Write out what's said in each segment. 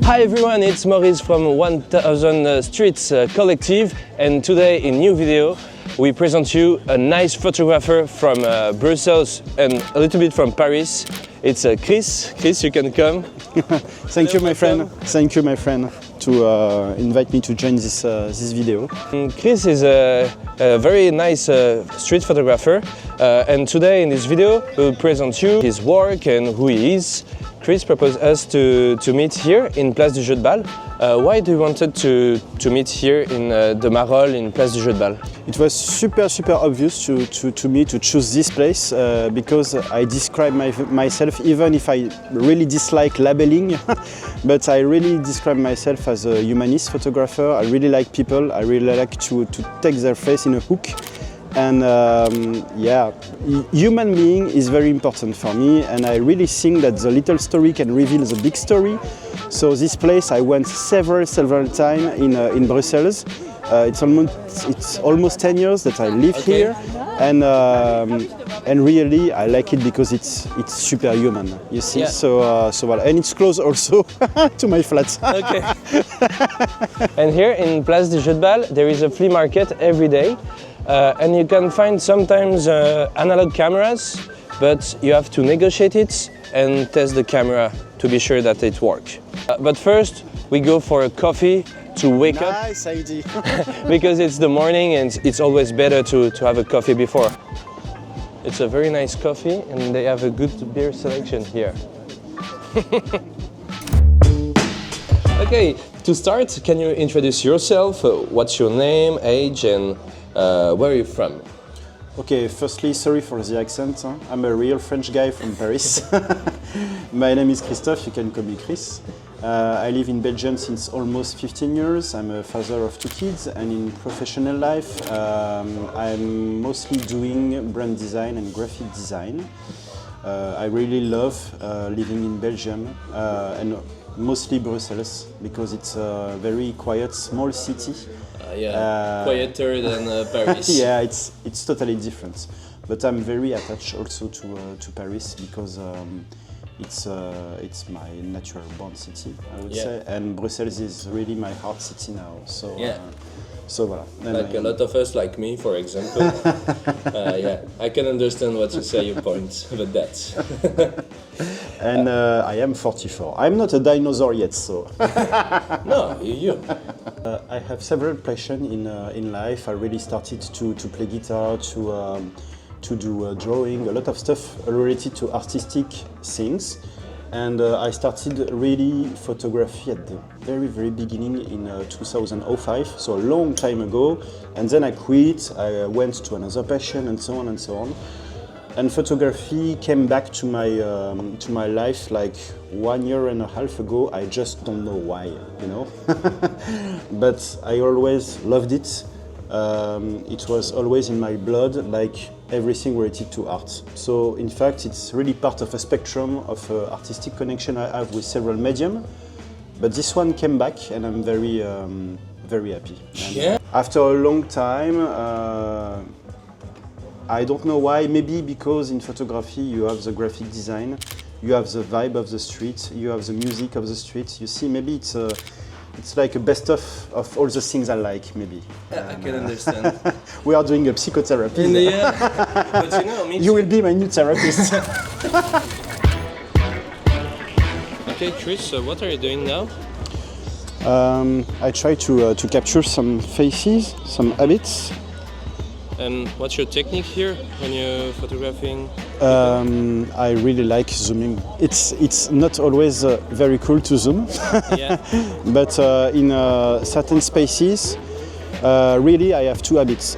Hi everyone, it's Maurice from 1000streets collective, and today in new video we present you a nice photographer from Brussels and a little bit from Paris. It's Chris. Chris, you can come. Thank you, my friend. Thank you, my friend, to invite me to join this video. Chris is a very nice street photographer, and today in this video we will present you his work and who he is. Chris proposed us to meet here in Place du Jeu de Balle. Why do you wanted to meet here in the Marolles in Place du Jeu de Balle? It was super obvious to me to choose this place because I describe myself, even if I really dislike labeling, but I really describe myself as a humanist photographer. I really like people. I really like to take their face in a hook. And yeah, human being is very important for me, and I really think that the little story can reveal the big story. So this place I went several times in Brussels. It's almost 10 years that I live here, and really I like it because it's superhuman. You see, yeah. So well, and it's close also to my flat. Okay. And here in Place du Jeu de Balle there is a flea market every day. And you can find sometimes analog cameras, but you have to negotiate it and test the camera to be sure that it works. But first, we go for a coffee to wake up. Nice idea. Because it's the morning and it's always better to have a coffee before. It's a very nice coffee and they have a good beer selection here. Okay, to start, can you introduce yourself? What's your name, age, and where are you from? Okay, firstly, sorry for the accent. Huh? I'm a real French guy from Paris. My name is Christophe, you can call me Chris. I live in Belgium since almost 15 years. I'm a father of 2 kids, and in professional life, I'm mostly doing brand design and graphic design. I really love living in Belgium, and mostly Brussels, because it's a very quiet, small city. Quieter than Paris. Yeah, it's totally different. But I'm very attached also to Paris because it's my natural born city, I would say, and Brussels is really my heart city now. So so voilà. Like a lot of us, like me, for example. Yeah, I can understand what you say. Your point with that. And I am 44. I'm not a dinosaur yet, so. No, you. I have several passions in life. I really started to play guitar, to do drawing, a lot of stuff related to artistic things. And I started really photography at the very beginning in 2005, so a long time ago. And then I quit, I went to another passion and so on and so on. And photography came back to my life like 1.5 years ago. I just don't know why, you know. But I always loved it. It was always in my blood, like everything related to art. So in fact, it's really part of a spectrum of artistic connection I have with several mediums. But this one came back, and I'm very happy. And after a long time, I don't know why, maybe because in photography you have the graphic design, you have the vibe of the street, you have the music of the street. You see, maybe it's like a best of all the things I like, maybe. Yeah, I can understand. We are doing a psychotherapy. But you know, me too. You will be my new therapist. Okay, Chris, what are you doing now? I try to capture some faces, some habits. And what's your technique here when you're photographing? I really like zooming. It's not always very cool to zoom, but in certain spaces, really I have 2 habits.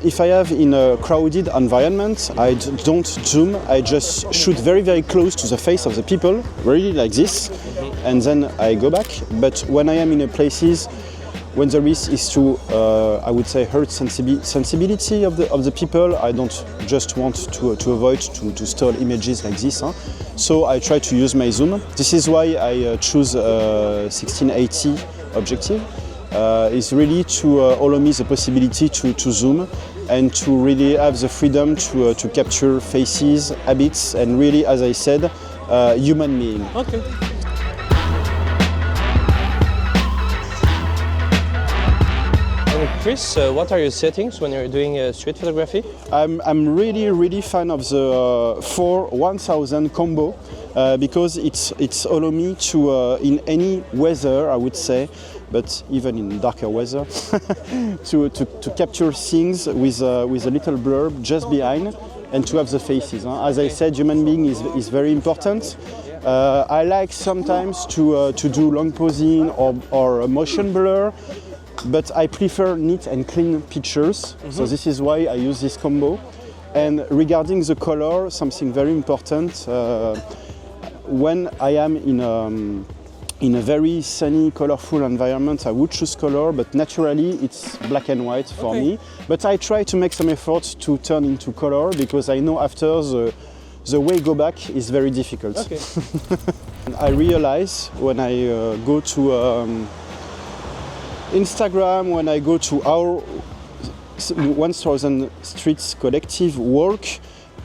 If I have in a crowded environment, I don't zoom. I just shoot very close to the face of the people, really like this, and then I go back. But when I am in places when the risk is to, I would say, hurt sensibility of the people, I don't just want to avoid to store images like this. Huh? So I try to use my zoom. This is why I choose 1680 objective. It's really to allow me the possibility to zoom and to really have the freedom to capture faces, habits, and really, as I said, human being. Okay. And Chris, what are your settings when you're doing street photography? I'm really fan of the 4-1000 combo because it's allow me to in any weather, I would say, but even in darker weather, to capture things with a little blurb just behind and to have the faces. As I said, human being is very important. I like sometimes to do long posing or a motion blur, but I prefer neat and clean pictures. So this is why I use this combo. And regarding the color, something very important. When I am in a very sunny, colorful environment, I would choose color, but naturally it's black and white for me. But I try to make some effort to turn into color because I know after the way go back is very difficult. Okay. I realize when I go to Instagram, when I go to our 1000 Streets collective work,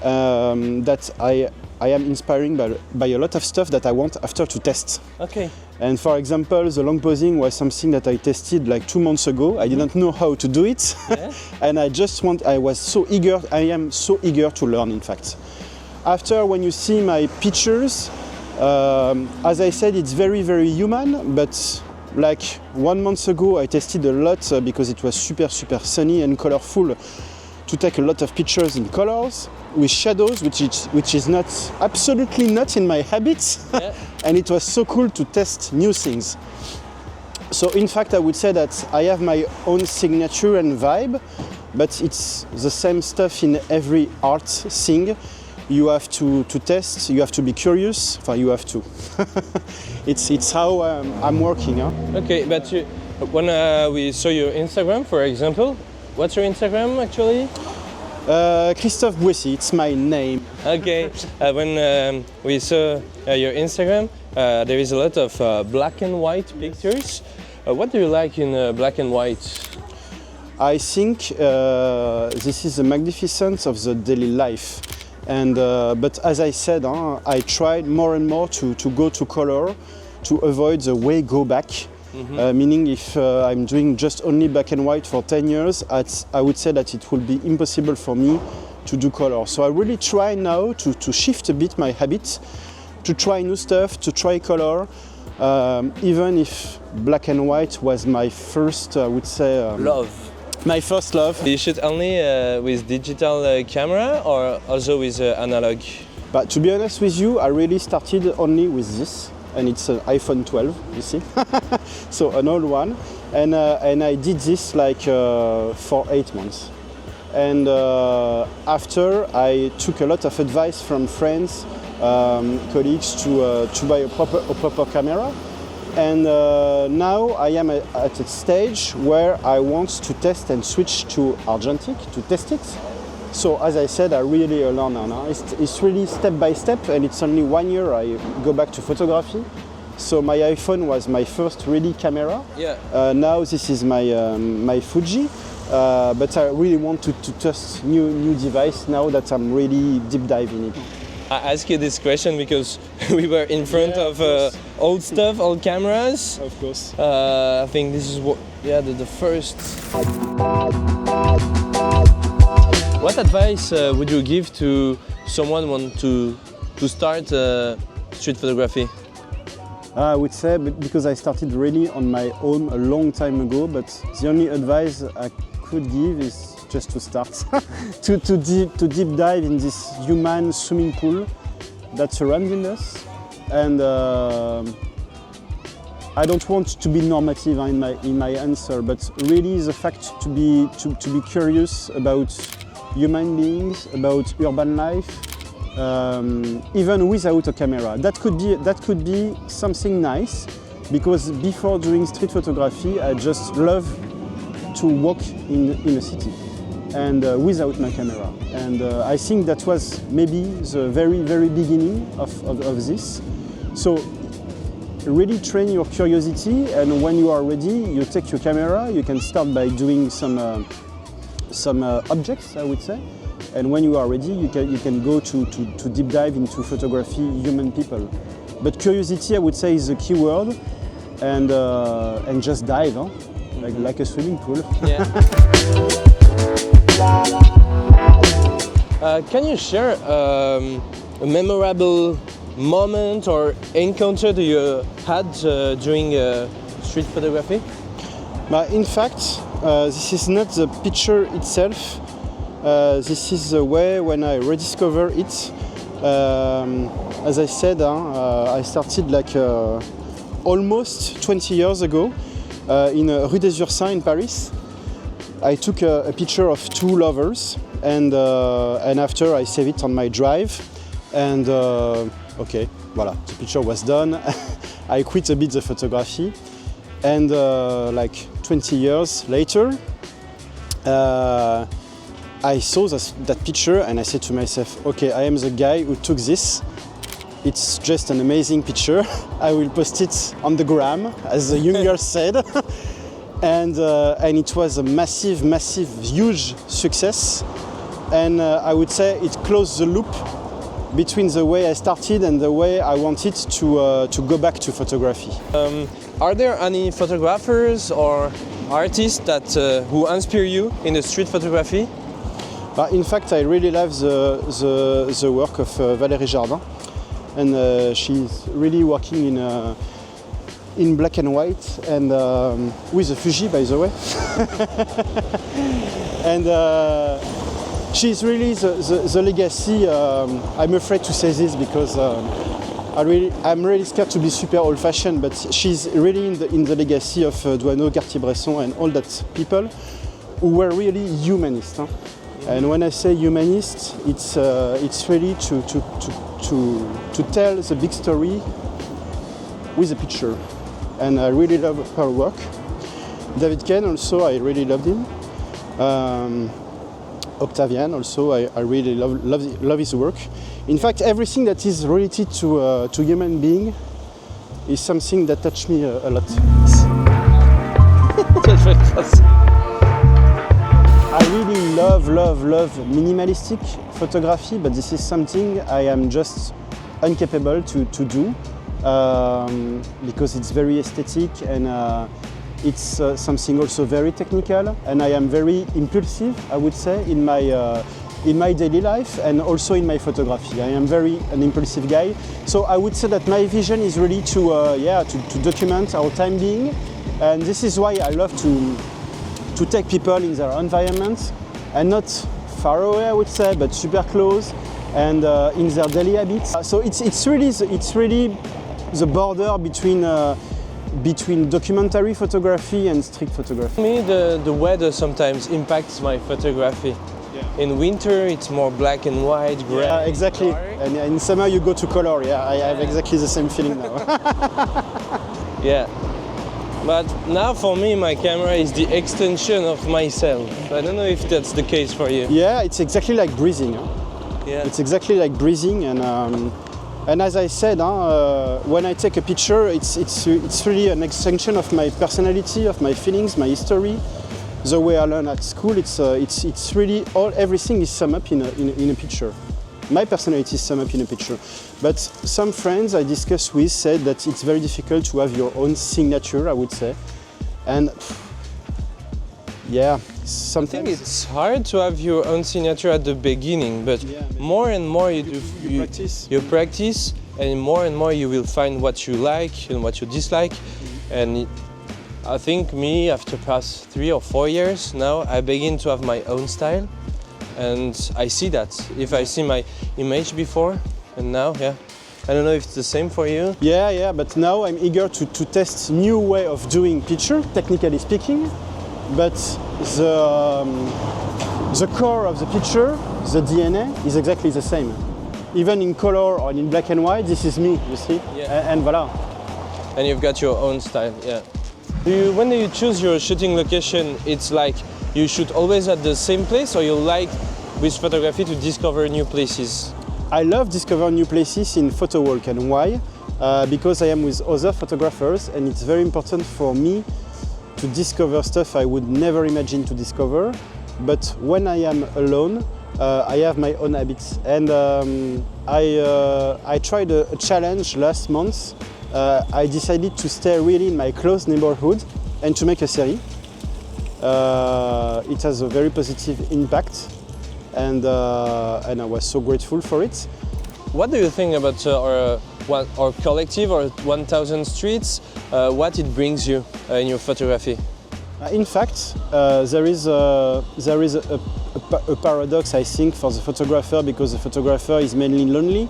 that I am inspiring by a lot of stuff that I want after to test. Okay. And for example, the long posing was something that I tested like 2 months ago. I didn't know how to do it. Yeah. And I am so eager to learn, in fact. After, when you see my pictures, as I said, it's very human, but like 1 month ago, I tested a lot because it was super sunny and colorful to take a lot of pictures in colors with shadows, which is absolutely not in my habits. Yeah. And it was so cool to test new things. So in fact, I would say that I have my own signature and vibe, but it's the same stuff in every art thing. You have to test, you have to be curious, you have to. It's how I'm working. Huh? Okay, but when we saw your Instagram, for example, what's your Instagram actually? Christophe Bouaissi, it's my name. Okay, when we saw your Instagram, there is a lot of black and white pictures. What do you like in black and white? I think this is the magnificence of the daily life. And but as I said, I tried more and more to go to color, to avoid the way go back. Meaning if I'm doing just only black and white for 10 years, I would say that it will be impossible for me to do color. So I really try now to shift a bit my habits, to try new stuff, to try color, even if black and white was my first, I would say, love. My first love. You shoot only with digital camera or also with analog? But to be honest with you, I really started only with this, and it's an iPhone 12, you see. So an old one, and I did this like for 8 months. And after I took a lot of advice from friends, colleagues to buy a proper camera. And now I am at a stage where I want to test and switch to argentic to test it. So as I said, I really learn now. It's really step by step, and it's only 1 year I go back to photography. So my iPhone was my first really camera. Yeah. Now this is my Fuji, but I really want to test new device now that I'm really deep diving it. I ask you this question because we were in front of old stuff, old cameras. Of course. I think this is the first. What advice would you give to someone want to start street photography? I would say, because I started really on my own a long time ago, but the only advice I could give is just to start, to deep dive in this human swimming pool that's surrounding us. And I don't want to be normative in my answer, but really the fact to be curious about human beings, about urban life, even without a camera. That could be something nice, because before doing street photography, I just love to walk in a city, and without my camera. And I think that was maybe the very beginning of this. So really train your curiosity, and when you are ready, you take your camera. You can start by doing some objects, I would say. And when you are ready, you can go to deep dive into photography, human people. But curiosity, I would say, is the key word, and just dive. Huh? like a swimming pool. Yeah. Can you share a memorable moment or encounter that you had during street photography? But in fact, this is not the picture itself. This is the way when I rediscover it. As I said, I started like almost 20 years ago in Rue des Ursins in Paris. I took a picture of two lovers, and after I saved it on my drive, and okay, voilà, the picture was done. I quit a bit the photography, and like 20 years later, I saw that picture and I said to myself, okay, I am the guy who took this. It's just an amazing picture. I will post it on the gram, as the young girl said. And it was a massive, huge success. And I would say it closed the loop between the way I started and the way I wanted to go back to photography. Are there any photographers or artists that who inspire you in the street photography? But in fact, I really love the work of Valérie Jardin, and she's really working in black and white, and with a Fuji, by the way. And she's really the legacy. I'm afraid to say this because I'm really scared to be super old-fashioned, but she's really in the legacy of Douaneau, Cartier-Bresson, and all that people who were really humanists. Huh? And when I say humanist, it's really to tell the big story with a picture. And I really love her work. David Ken also, I really loved him. Octavian also, I really love his work. In fact, everything that is related to human being is something that touched me a lot. I really love minimalistic photography, but this is something I am just incapable to do because it's very aesthetic and it's something also very technical, and I am very impulsive, I would say, in my daily life and also in my photography. I am an impulsive guy, so I would say that my vision is really to document our time being, and this is why I love to take people in their environment, and not far away, I would say, but super close, and in their daily habits. So it's really the border between documentary photography and street photography. For me, the weather sometimes impacts my photography. Yeah. In winter, it's more black and white, gray. Yeah, exactly. And in summer, you go to color. Yeah, I have exactly the same feeling now. Yeah. But now for me, my camera is the extension of myself. I don't know if that's the case for you. Yeah, it's exactly like breathing. Huh? Yeah. It's exactly like breathing, and as I said, when I take a picture, it's really an extension of my personality, of my feelings, my history, the way I learn at school. It's really everything is summed up in a picture. My personality is summed up in a picture. But some friends I discussed with said that it's very difficult to have your own signature, I would say. And yeah, sometimes I think it's hard to have your own signature at the beginning, but more and more you practice, and more you will find what you like and what you dislike. And I think me, after past 3 or 4 years now, I begin to have my own style. And I see that. If I see my image before and now, yeah. I don't know if it's the same for you. Yeah, but now I'm eager to test new way of doing picture, technically speaking. But the core of the picture, the DNA, is exactly the same. Even in color or in black and white, this is me, you see? Yeah. And voilà. And you've got your own style, yeah. When you choose your shooting location, it's like you shoot always at the same place, or you like with photography to discover new places? I love discovering new places in Photowalk, and why? Because I am with other photographers, and it's very important for me to discover stuff I would never imagine to discover. But when I am alone, I have my own habits. And I tried a challenge last month. I decided to stay really in my close neighborhood and to make a series. It has a very positive impact, and I was so grateful for it. What do you think about our collective, or 1000 Streets? What it brings you in your photography? In fact, there is a paradox, I think, for the photographer, because the photographer is mainly lonely,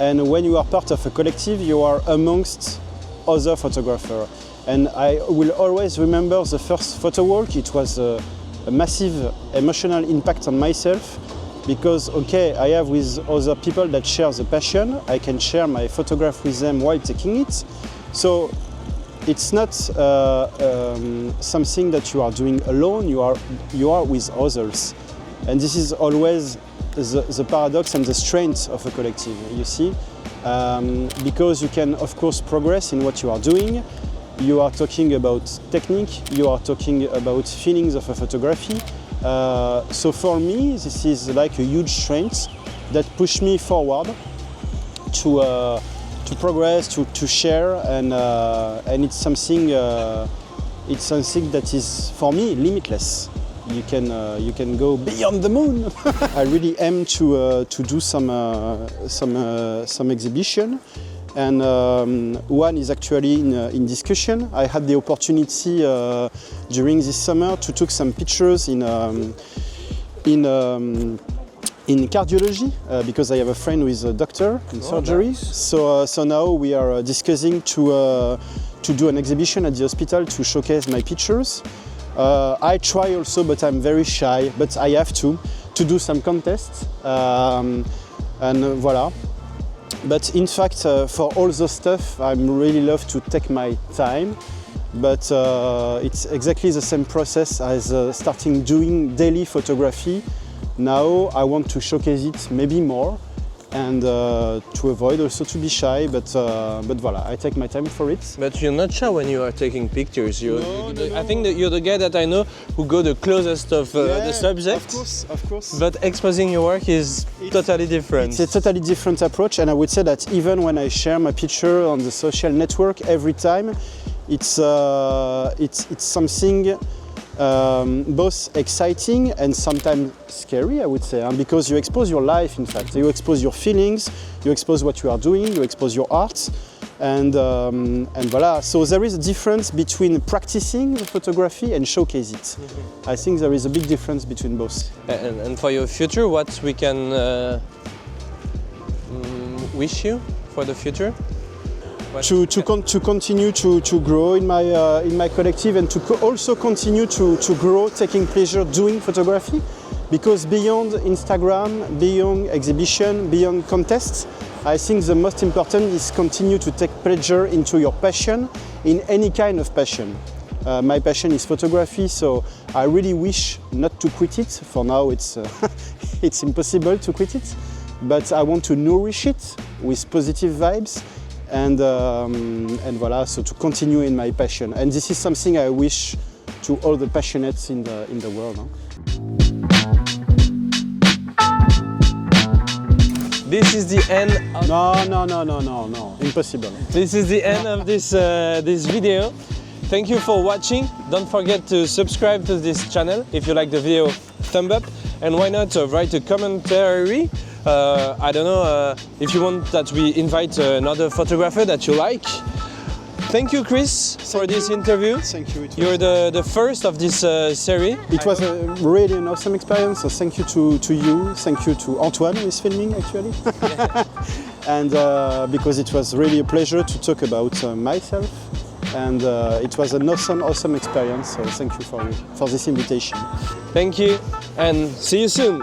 and when you are part of a collective, you are amongst other photographers. And I will always remember the first Photowalk. It was a massive emotional impact on myself, because okay, I have with other people that share the passion. I can share my photograph with them while taking it. So it's not something that you are doing alone. You are with others, and this is always the paradox and the strength of a collective. You see, because you can of course progress in what you are doing. You are talking about technique. You are talking about feelings of a photography. So for me, this is like a huge strength that pushed me forward to progress, to share, and it's something that is for me limitless. You can go beyond the moon. I really aim to do some exhibition, and one is actually in discussion. I had the opportunity during this summer to take some pictures in cardiology, because I have a friend who is a doctor in surgery. Nice. So now we are discussing to do an exhibition at the hospital to showcase my pictures. I try also, but I'm very shy. But I have to do some contests, and voila. But in fact, for all the stuff, I really love to take my time. But it's exactly the same process as starting doing daily photography. Now I want to showcase it maybe more, and to avoid also to be shy. But voila, I take my time for it. But you're not shy when you are taking pictures. No. I think that you're the guy that I know who go the closest of the subject. Of course. But exposing your work is totally different. It's a totally different approach, and I would say that even when I share my picture on the social network, every time it's something both exciting and sometimes scary, I would say, because you expose your life. In fact, you expose your feelings, you expose what you are doing, you expose your art, and voila. So there is a difference between practicing the photography and showcase it. I think there is a big difference between both. And for your future, what we can wish you for the future? To continue to grow in my collective, and to also continue to grow, taking pleasure doing photography, because beyond Instagram, beyond exhibition, beyond contests, I think the most important is continue to take pleasure into your passion, in any kind of passion. My passion is photography, so I really wish not to quit it. For now, it's it's impossible to quit it, but I want to nourish it with positive vibes. And voila, so to continue in my passion, and this is something I wish to all the passionates in the world. This is the end. No, impossible. This is the end of this video. Thank you for watching. Don't forget to subscribe to this channel. If you like the video, thumb up, and why not write a commentary. I don't know if you want that we invite another photographer that you like. Thank you, Chris, for this interview. Thank you. You're the first of this series. It was really an awesome experience, so thank you to you. Thank you to Antoine, who is filming actually. And because it was really a pleasure to talk about myself. And it was an awesome experience, so thank you for this invitation. Thank you, and see you soon.